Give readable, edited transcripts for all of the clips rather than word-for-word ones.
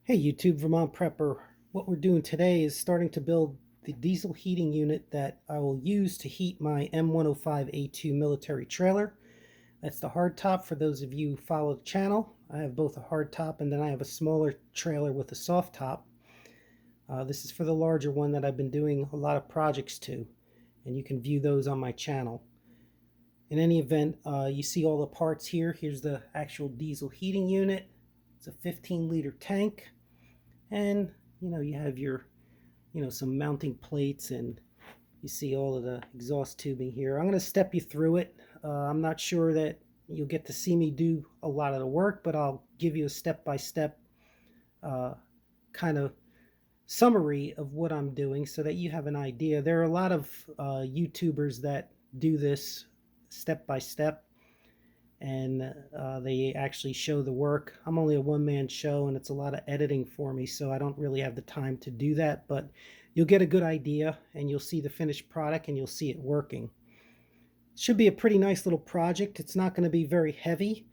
Hey YouTube, Vermont Prepper. What we're doing today is starting to build the diesel heating unit that I will use to heat my M105A2 military trailer. That's the hard top for those of you who follow the channel. I have both a hard top and then I have a smaller trailer with a soft top. This is for the larger one that I've been doing a lot of projects to, and you can view those on my channel. In any event, you see all the parts here. Here's the actual diesel heating unit. It's a 15-liter tank. And you have your some mounting plates, and you see all of the exhaust tubing here. I'm going to step you through it. I'm not sure that you'll get to see me do a lot of the work, but I'll give you a step-by-step kind of summary of what I'm doing so that you have an idea. There are a lot of YouTubers that do this step by step, and they actually show the work. I'm only a one-man show, and it's a lot of editing for me, so I don't really have the time to do that, but you'll get a good idea, and you'll see the finished product, and you'll see it working. It should be a pretty nice little project. It's not going to be very heavy.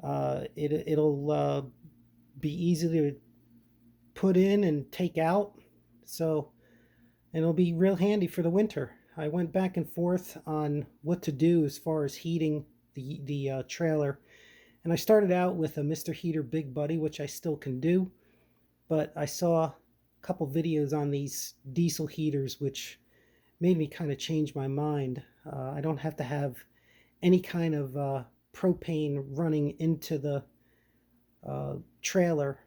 It'll be easy to put in and take out, and it'll be real handy for the winter. I went back and forth on what to do as far as heating the trailer, and I started out with a Mr. Heater Big Buddy, which I still can do, but I saw a couple videos on these diesel heaters which made me kind of change my mind. I don't have to have any kind of propane running into the trailer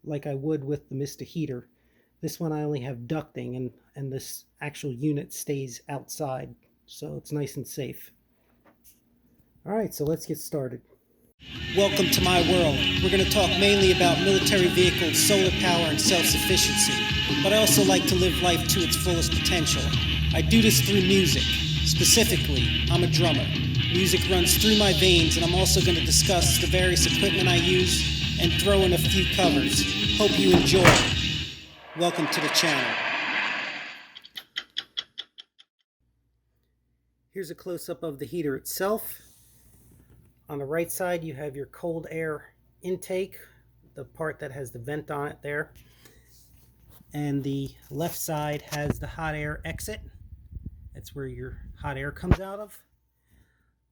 like I would with the Mr. Heater. This one I only have ducting, and this actual unit stays outside, so it's nice and safe. Alright, so let's get started. Welcome to my world. We're going to talk mainly about military vehicles, solar power, and self-sufficiency. But I also like to live life to its fullest potential. I do this through music. Specifically, I'm a drummer. Music runs through my veins, and I'm also going to discuss the various equipment I use and throw in a few covers. Hope you enjoy. Welcome to the channel. Here's a close-up of the heater itself. On the right side, you have your cold air intake, the part that has the vent on it there. And the left side has the hot air exit. That's where your hot air comes out of.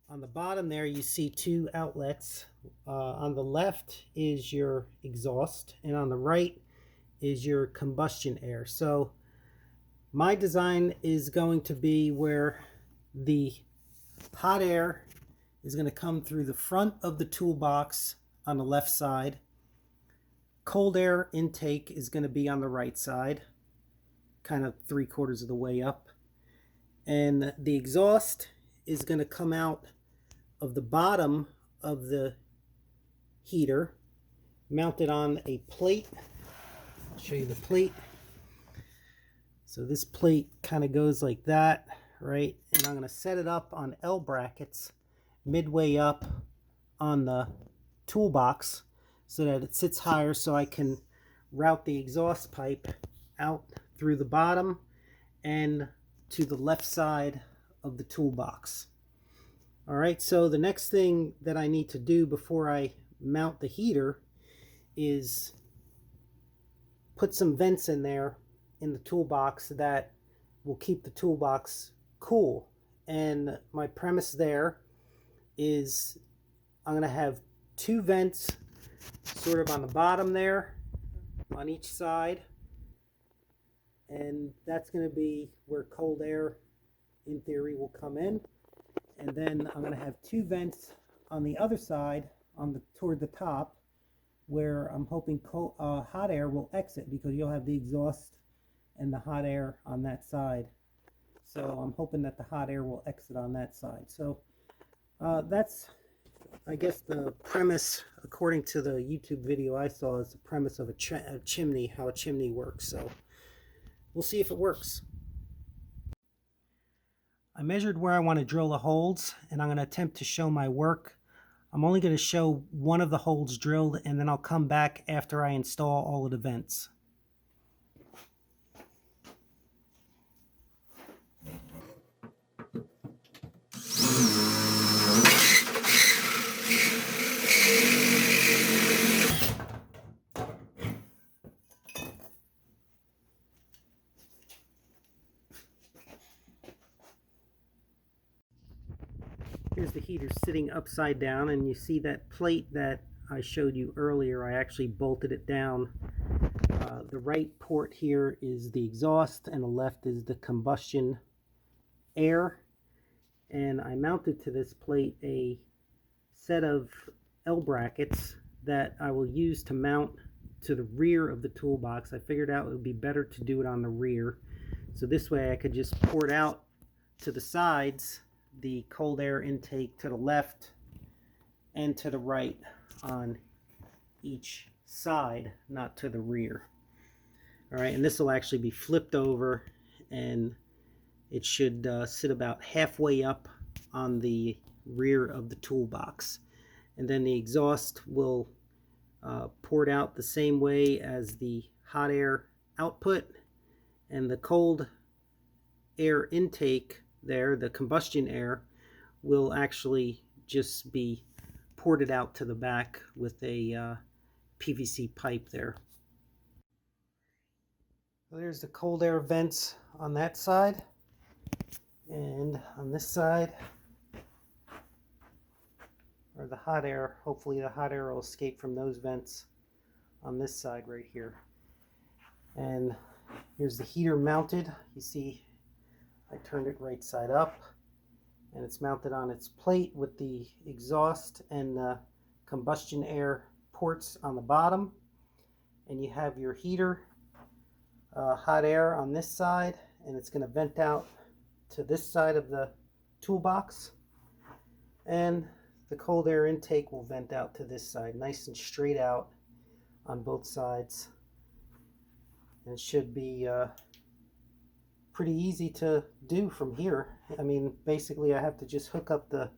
On the bottom there, you see two outlets. On the left is your exhaust, and on the right is your combustion air. So my design is going to be where the hot air is going to come through the front of the toolbox on the left side. Cold air intake is going to be on the right side, kind of 3/4 of the way up. And the exhaust is going to come out of the bottom of the heater, mounted on a plate. I'll show you the plate. So this plate kind of goes like that, right? And I'm going to set it up on L brackets midway up on the toolbox so that it sits higher, so I can route the exhaust pipe out through the bottom and to the left side of the toolbox. All right, so the next thing that I need to do before I mount the heater is put some vents in there in the toolbox that will keep the toolbox cool. And my premise there is I'm going to have two vents sort of on the bottom there on each side, and that's going to be where cold air in theory will come in. And then I'm going to have two vents on the other side toward the top, where I'm hoping hot air will exit, because you'll have the exhaust and the hot air on that side. So I'm hoping that the hot air will exit on that side. So that's, I guess, the premise, according to the YouTube video I saw, is the premise of a chimney, how a chimney works. So we'll see if it works. I measured where I want to drill the holes, and I'm going to attempt to show my work. I'm only going to show one of the holes drilled, and then I'll come back after I install all of the vents. Here's the heater sitting upside down, and you see that plate that I showed you earlier. I actually bolted it down. The right port here is the exhaust and the left is the combustion air. And I mounted to this plate a set of L brackets that I will use to mount to the rear of the toolbox. I figured out it would be better to do it on the rear. So this way I could just port out to the sides the cold air intake to the left and to the right on each side, not to the rear. All right, and this will actually be flipped over, and it should sit about halfway up on the rear of the toolbox. And then the exhaust will port out the same way as the hot air output, and the cold air intake there, the combustion air, will actually just be ported out to the back with a PVC pipe there. So there's the cold air vents on that side, and on this side are the hot air. Hopefully the hot air will escape from those vents on this side right here. And here's the heater mounted. You see I turned it right side up, and it's mounted on its plate with the exhaust and the combustion air ports on the bottom. And you have your heater hot air on this side, and it's going to vent out to this side of the toolbox, and the cold air intake will vent out to this side, nice and straight out on both sides. And it should be pretty easy to do from here. I mean, basically I have to just hook up the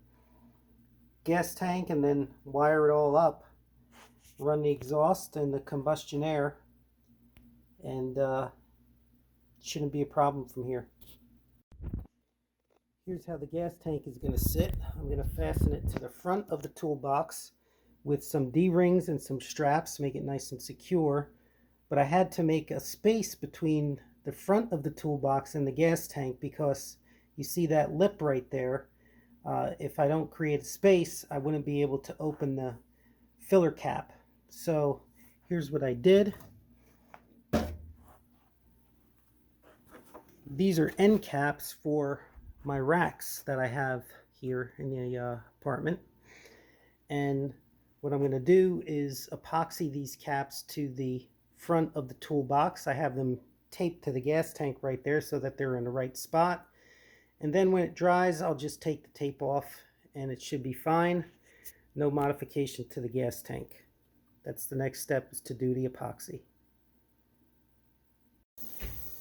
gas tank and then wire it all up, run the exhaust and the combustion air, and shouldn't be a problem from here. Here's how the gas tank is going to sit. I'm going to fasten it to the front of the toolbox with some D-rings and some straps, make it nice and secure. But I had to make a space between the front of the toolbox and the gas tank, because you see that lip right there. If I don't create a space, I wouldn't be able to open the filler cap. So here's what I did. These are end caps for my racks that I have here in the apartment. And what I'm going to do is epoxy these caps to the front of the toolbox. I have them taped to the gas tank right there so that they're in the right spot. And then when it dries, I'll just take the tape off and it should be fine. No modification to the gas tank. That's the next step, is to do the epoxy.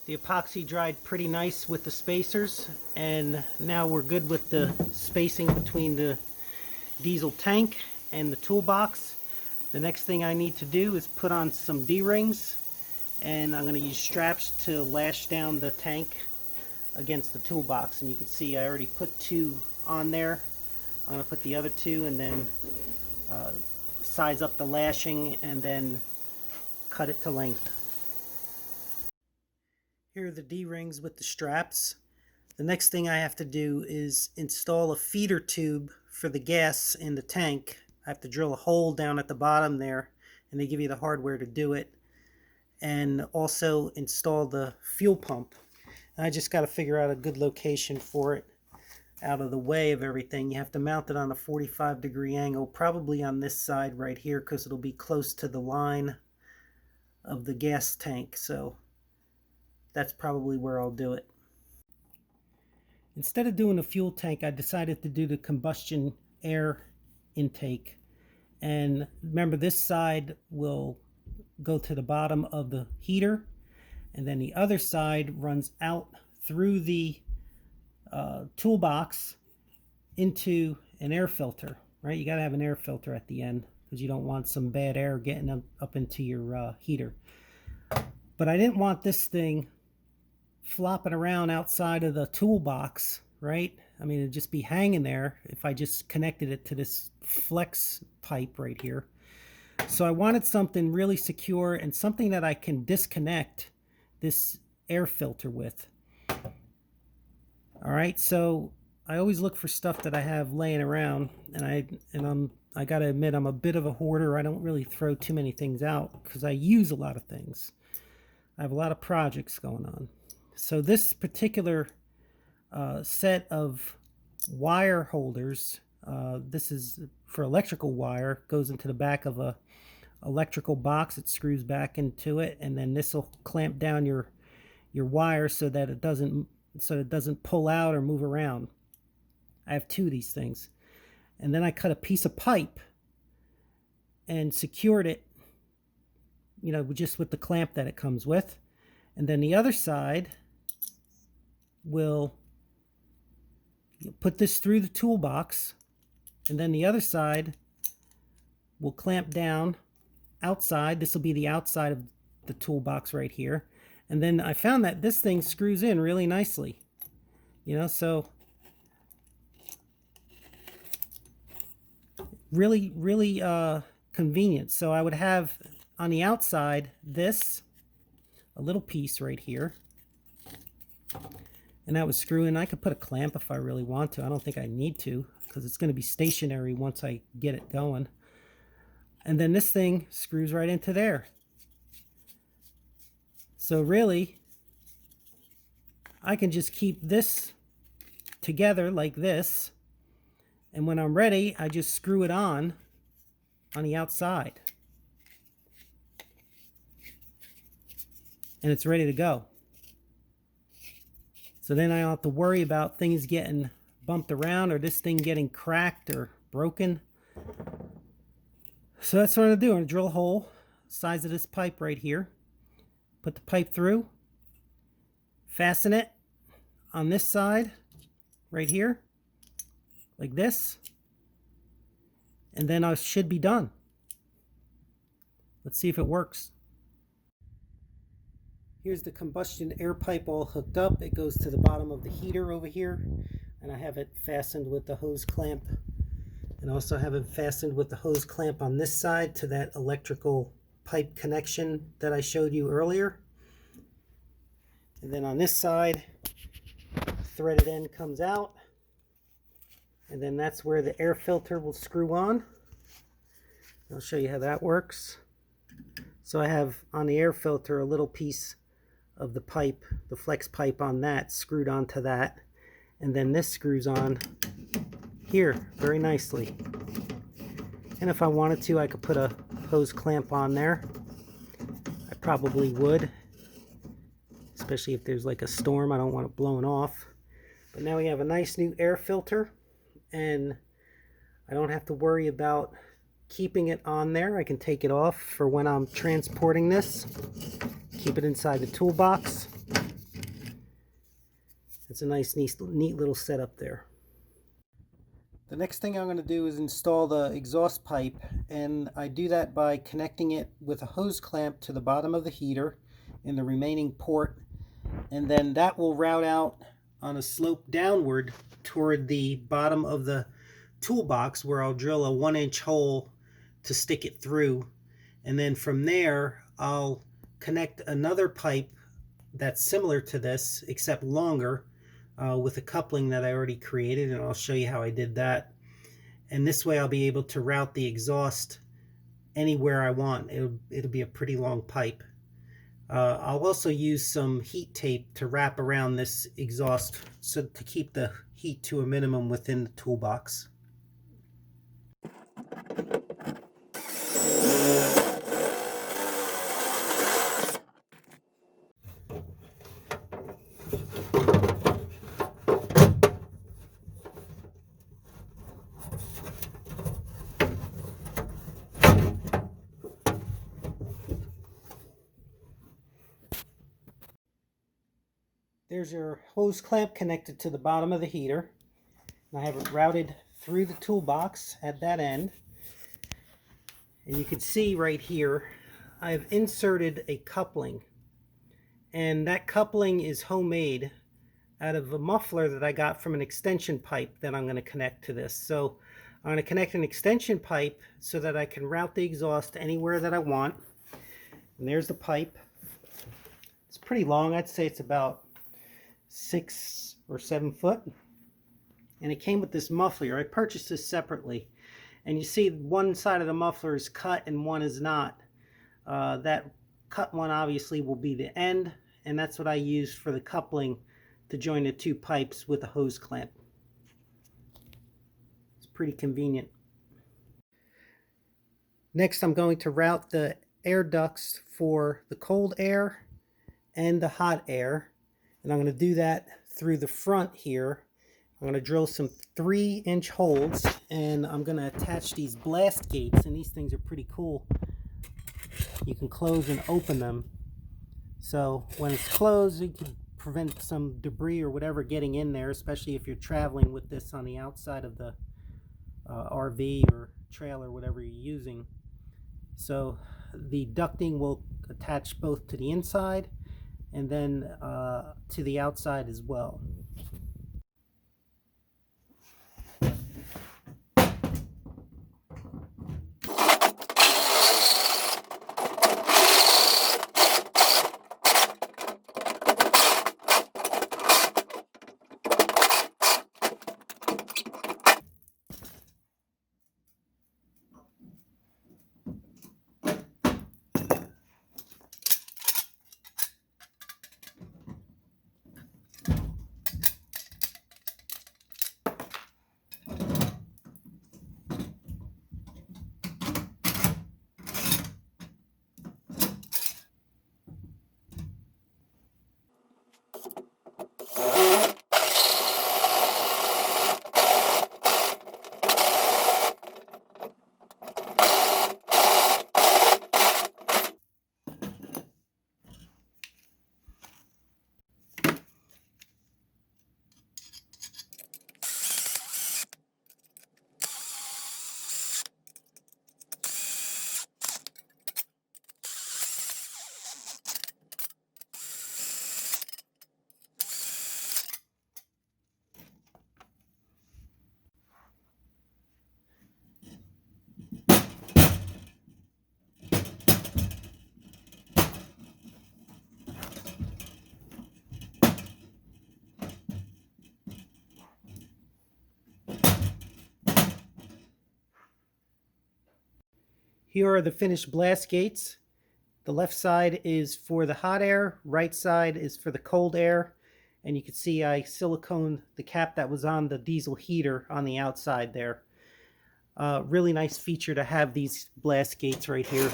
The epoxy dried pretty nice with the spacers, and now we're good with the spacing between the diesel tank and the toolbox. The next thing I need to do is put on some D-rings, and I'm going to use straps to lash down the tank against the toolbox. And you can see I already put 2 on there. I'm going to put the other 2 and then size up the lashing and then cut it to length. Here are the D-rings with the straps. The next thing I have to do is install a feeder tube for the gas in the tank. I have to drill a hole down at the bottom there, and they give you the hardware to do it. And also install the fuel pump. And I just got to figure out a good location for it out of the way of everything. You have to mount it on a 45-degree angle, probably on this side right here, because it'll be close to the line of the gas tank. So that's probably where I'll do it. Instead of doing a fuel tank, I decided to do the combustion air intake. And remember, this side will go to the bottom of the heater, and then the other side runs out through the toolbox into an air filter, right? You got to have an air filter at the end because you don't want some bad air getting up into your heater. But I didn't want this thing flopping around outside of the toolbox, right? I mean, it'd just be hanging there if I just connected it to this flex pipe right here. So I wanted something really secure and something that I can disconnect this air filter with. All right, so I always look for stuff that I have laying around, and I gotta admit I'm a bit of a hoarder. I don't really throw too many things out because I use a lot of things. I have a lot of projects going on. So this particular set of wire holders, this is for electrical wire, goes into the back of a electrical box. It screws back into it, and then this will clamp down your wire so that it doesn't pull out or move around. I have two of these things. And then I cut a piece of pipe and secured it, just with the clamp that it comes with. And then the other side will put this through the toolbox, and then the other side will clamp down outside. This will be the outside of the toolbox right here. And then I found that this thing screws in really nicely, so really, really convenient. So I would have on the outside a little piece right here, and that would screw in. I could put a clamp if I really want to. I don't think I need to because it's going to be stationary once I get it going. And then this thing screws right into there. So really, I can just keep this together like this, and when I'm ready, I just screw it on the outside. And it's ready to go. So then I don't have to worry about things getting bumped around or this thing getting cracked or broken. So that's what I'm going to do. I'm going to drill a hole size of this pipe right here. Put the pipe through. Fasten it on this side right here. Like this. And then I should be done. Let's see if it works. Here's the combustion air pipe all hooked up. It goes to the bottom of the heater over here. And I have it fastened with the hose clamp. And also have it fastened with the hose clamp on this side to that electrical pipe connection that I showed you earlier. And then on this side, threaded end comes out. And then that's where the air filter will screw on. I'll show you how that works. So I have on the air filter a little piece of the pipe, the flex pipe on that, screwed onto that. And then this screws on here very nicely. And if I wanted to, I could put a hose clamp on there. I probably would, especially if there's like a storm. I don't want it blown off. But now we have a nice new air filter, and I don't have to worry about keeping it on there. I can take it off for when I'm transporting this. Keep it inside the toolbox. It's a nice, neat little setup there. The next thing I'm going to do is install the exhaust pipe, and I do that by connecting it with a hose clamp to the bottom of the heater in the remaining port, and then that will route out on a slope downward toward the bottom of the toolbox, where I'll drill a 1-inch hole to stick it through, and then from there I'll connect another pipe that's similar to this except longer, with a coupling that I already created, and I'll show you how I did that. And this way I'll be able to route the exhaust anywhere I want. It'll be a pretty long pipe. I'll also use some heat tape to wrap around this exhaust so to keep the heat to a minimum within the toolbox. There's your hose clamp connected to the bottom of the heater. And I have it routed through the toolbox at that end. And you can see right here, I've inserted a coupling. And that coupling is homemade out of a muffler that I got from an extension pipe that I'm going to connect to this. So I'm going to connect an extension pipe so that I can route the exhaust anywhere that I want. And there's the pipe. It's pretty long. I'd say it's about 6 or 7 foot. and it came with this muffler. I purchased this separately, and you see one side of the muffler is cut and one is not. That cut one obviously will be the end, and that's what I used for the coupling to join the two pipes with a hose clamp. It's pretty convenient. Next, I'm going to route the air ducts for the cold air and the hot air, and I'm going to do that through the front here. I'm going to drill some 3-inch holes, and I'm going to attach these blast gates, and these things are pretty cool. You can close and open them, so when it's closed you can prevent some debris or whatever getting in there, especially if you're traveling with this on the outside of the RV or trailer, whatever you're using. So the ducting will attach both to the inside and then to the outside as well. Here are the finished blast gates. The left side is for the hot air, right side is for the cold air, and you can see I siliconed the cap that was on the diesel heater on the outside there. Really nice feature to have these blast gates right here.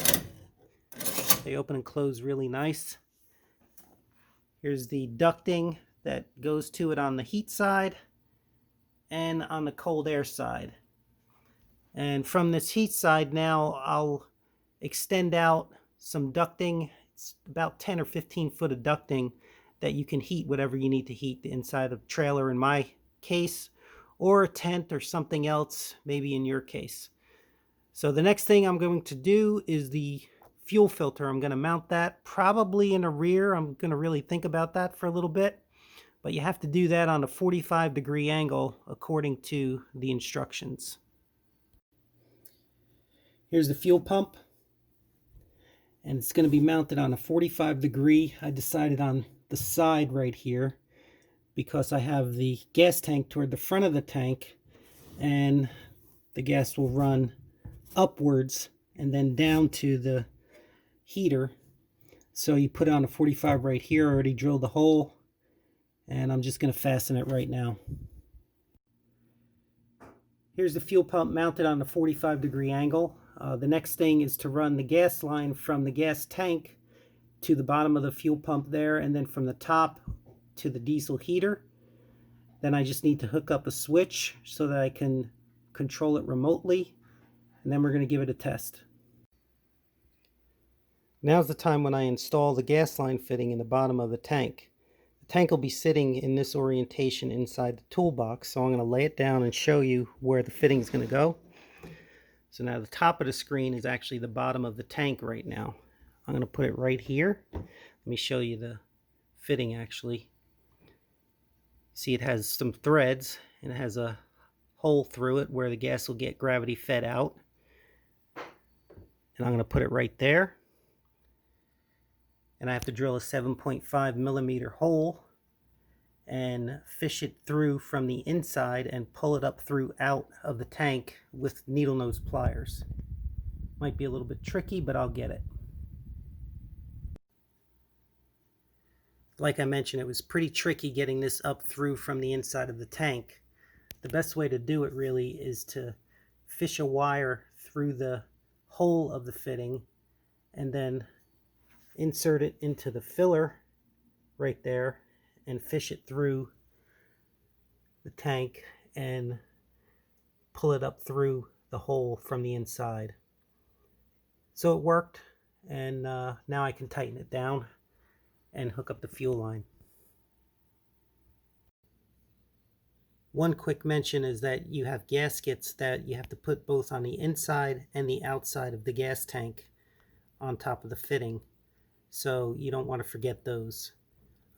They open and close really nice. Here's the ducting that goes to it on the heat side and on the cold air side. And from this heat side now, I'll extend out some ducting. It's about 10 or 15 foot of ducting that you can heat whatever you need to heat, the inside of the trailer in my case, or a tent or something else, maybe in your case. So the next thing I'm going to do is the fuel filter. I'm going to mount that probably in the rear. I'm going to really think about that for a little bit, but you have to do that on a 45-degree angle according to the instructions. Here's the fuel pump, and it's going to be mounted on a 45-degree. I decided on the side right here because I have the gas tank toward the front of the tank, and the gas will run upwards and then down to the heater. So you put it on a 45 right here. I already drilled the hole, and I'm just going to fasten it right now. Here's the fuel pump mounted on the 45-degree angle. The next thing is to run the gas line from the gas tank to the bottom of the fuel pump there, and then from the top to the diesel heater. Then I just need to hook up a switch so that I can control it remotely, and then we're going to give it a test. Now's the time when I install the gas line fitting in the bottom of the tank. The tank will be sitting in this orientation inside the toolbox, so I'm going to lay it down and show you where the fitting is going to go. So now the top of the screen is actually the bottom of the tank right now. I'm going to put it right here. Let me show you the fitting actually. See, it has some threads and it has a hole through it where the gas will get gravity fed out. And I'm going to put it right there. And I have to drill a 7.5 millimeter hole and fish it through from the inside and pull it up through out of the tank with needle nose pliers. Might be a little bit tricky, but I'll get it. Like I mentioned, it was pretty tricky getting this up through from the inside of the tank. The best way to do it really is to fish a wire through the hole of the fitting and then insert it into the filler right there and fish it through the tank and pull it up through the hole from the inside. So it worked, and now I can tighten it down and hook up the fuel line. One quick mention is that you have gaskets that you have to put both on the inside and the outside of the gas tank on top of the fitting. So you don't want to forget those.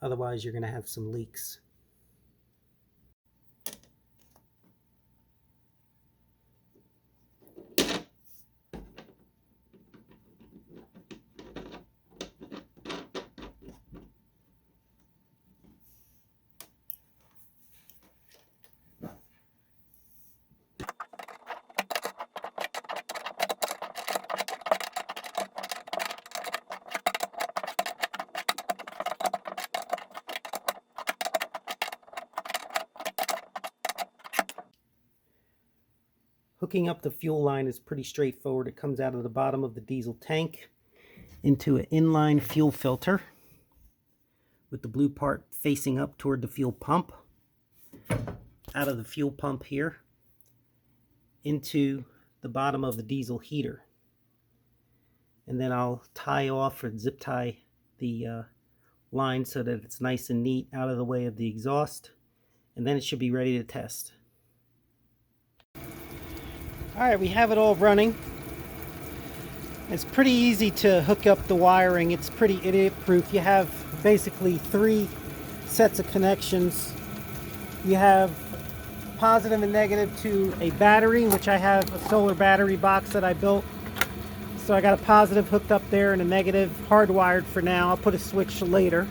Otherwise you're going to have some leaks. Hooking up the fuel line is pretty straightforward. It comes out of the bottom of the diesel tank into an inline fuel filter with the blue part facing up toward the fuel pump. Out of the fuel pump here into the bottom of the diesel heater. And then I'll tie off or zip tie the line so that it's nice and neat out of the way of the exhaust. And then it should be ready to test. Alright, we have it all running. It's pretty easy to hook up the wiring. It's pretty idiot-proof. You have basically 3 sets of connections. You have positive and negative to a battery, which I have a solar battery box that I built. So I got a positive hooked up there and a negative hardwired for now. I'll put a switch later.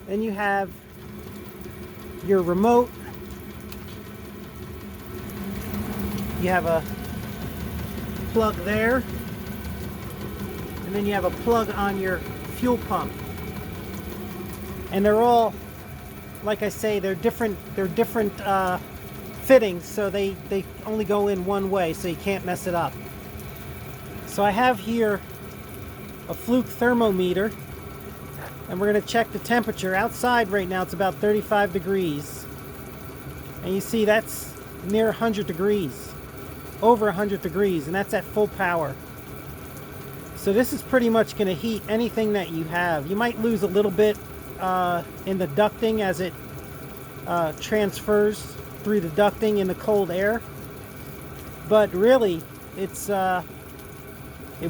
Then you have your remote. You have a plug there, and then you have a plug on your fuel pump. And they're all, like I say, they're different fittings, so they only go in one way, so you can't mess it up. So I have here a fluke thermometer, and we're going to check the temperature. Outside right now it's about 35 degrees, and you see that's near 100 degrees. Over 100 degrees, and that's at full power. So this is pretty much going to heat anything that you have. You might lose a little bit in the ducting as it transfers through the ducting in the cold air, but really it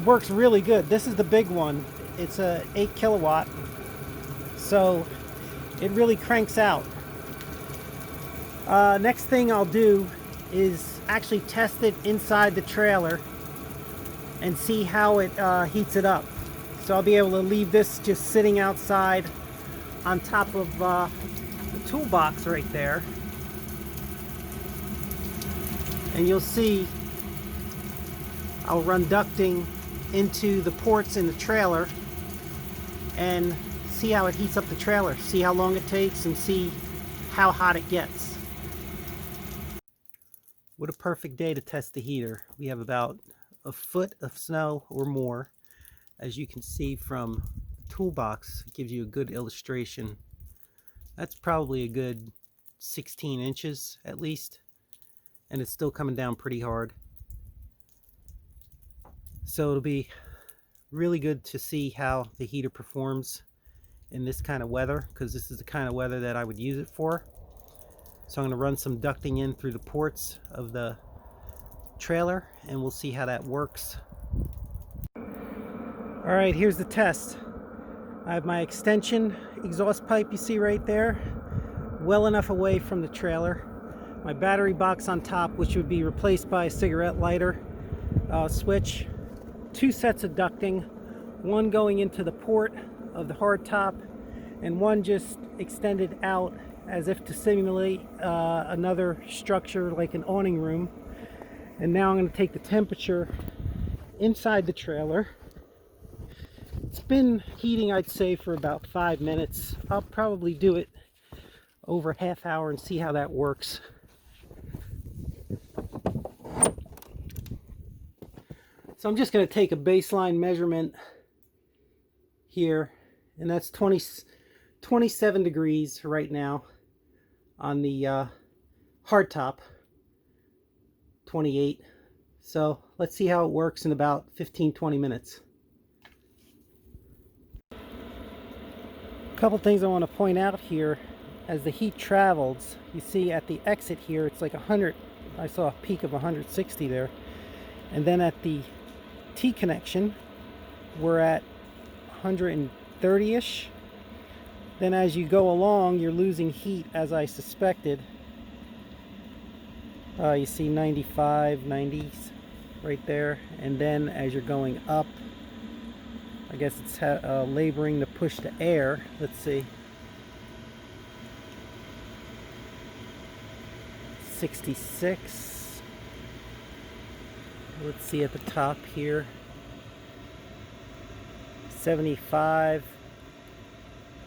works really good. This is the big one. It's a 8 kilowatt, so it really cranks out. Next thing I'll do is actually test it inside the trailer and see how it heats it up. So I'll be able to leave this just sitting outside on top of the toolbox right there, and you'll see I'll run ducting into the ports in the trailer and see how it heats up the trailer, see how long it takes, and see how hot it gets. What a perfect day to test the heater. We have about a foot of snow or more. As you can see from the toolbox, it gives you a good illustration. That's probably a good 16 inches at least, and it's still coming down pretty hard. So it'll be really good to see how the heater performs in this kind of weather, because this is the kind of weather that I would use it for. So I'm going to run some ducting in through the ports of the trailer, and we'll see how that works. Alright, here's the test. I have my extension exhaust pipe you see right there, well enough away from the trailer. My battery box on top, which would be replaced by a cigarette lighter switch. 2 sets of ducting, one going into the port of the hardtop and one just extended out as if to simulate another structure like an awning room. And now I'm going to take the temperature inside the trailer. It's been heating, I'd say, for about 5 minutes. I'll probably do it over a half hour and see how that works. So I'm just going to take a baseline measurement here, and that's 27 degrees right now on the hardtop, 28. So let's see how it works in about 15-20 minutes. A couple things I want to point out here. As the heat travels, you see at the exit here it's like 100. I saw a peak of 160 there, and then at the T connection we're at 130ish. Then as you go along, you're losing heat, as I suspected. You see 95, 90s right there, and then as you're going up, I guess it's laboring to push the air. Let's see, 66. Let's see at the top here, 75.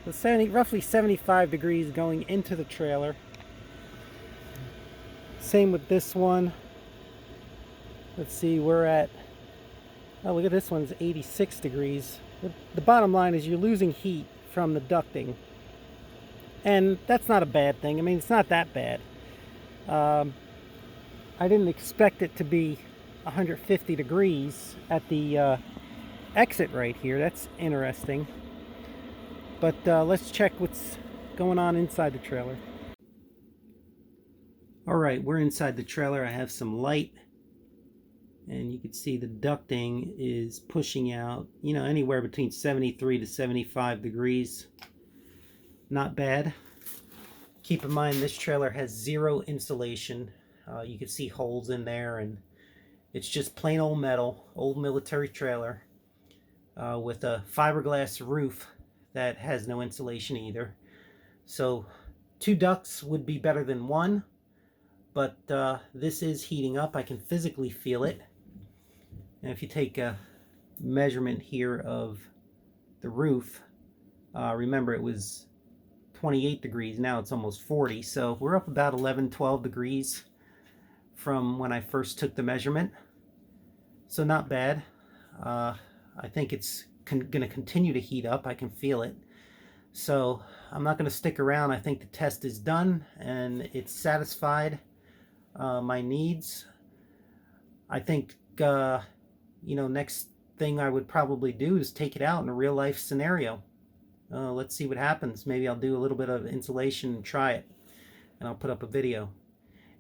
So roughly 75 degrees going into the trailer. Same with this one. Let's see, we're at, oh, look at this one's 86 degrees. The bottom line is you're losing heat from the ducting, and that's not a bad thing. I mean, it's not that bad. I didn't expect it to be 150 degrees at the exit right here. That's interesting. But let's check what's going on inside the trailer. All right, we're inside the trailer. I have some light, and you can see the ducting is pushing out, you know, anywhere between 73 to 75 degrees. Not bad. Keep in mind this trailer has zero insulation. You can see holes in there, and it's just plain old metal, old military trailer with a fiberglass roof that has no insulation either. So 2 ducts would be better than 1, but this is heating up. I can physically feel it. And if you take a measurement here of the roof, remember it was 28 degrees, now it's almost 40, so we're up about 11-12 degrees from when I first took the measurement. So not bad. I think it's going to continue to heat up. I can feel it. So I'm not going to stick around. I think the test is done and it's satisfied my needs. I think you know, next thing I would probably do is take it out in a real life scenario. Let's see what happens. Maybe I'll do a little bit of insulation and try it, and I'll put up a video.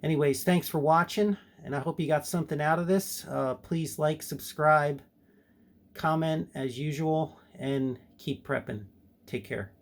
Anyways, thanks for watching, and I hope you got something out of this. Please like, subscribe, comment as usual, and keep prepping. Take care.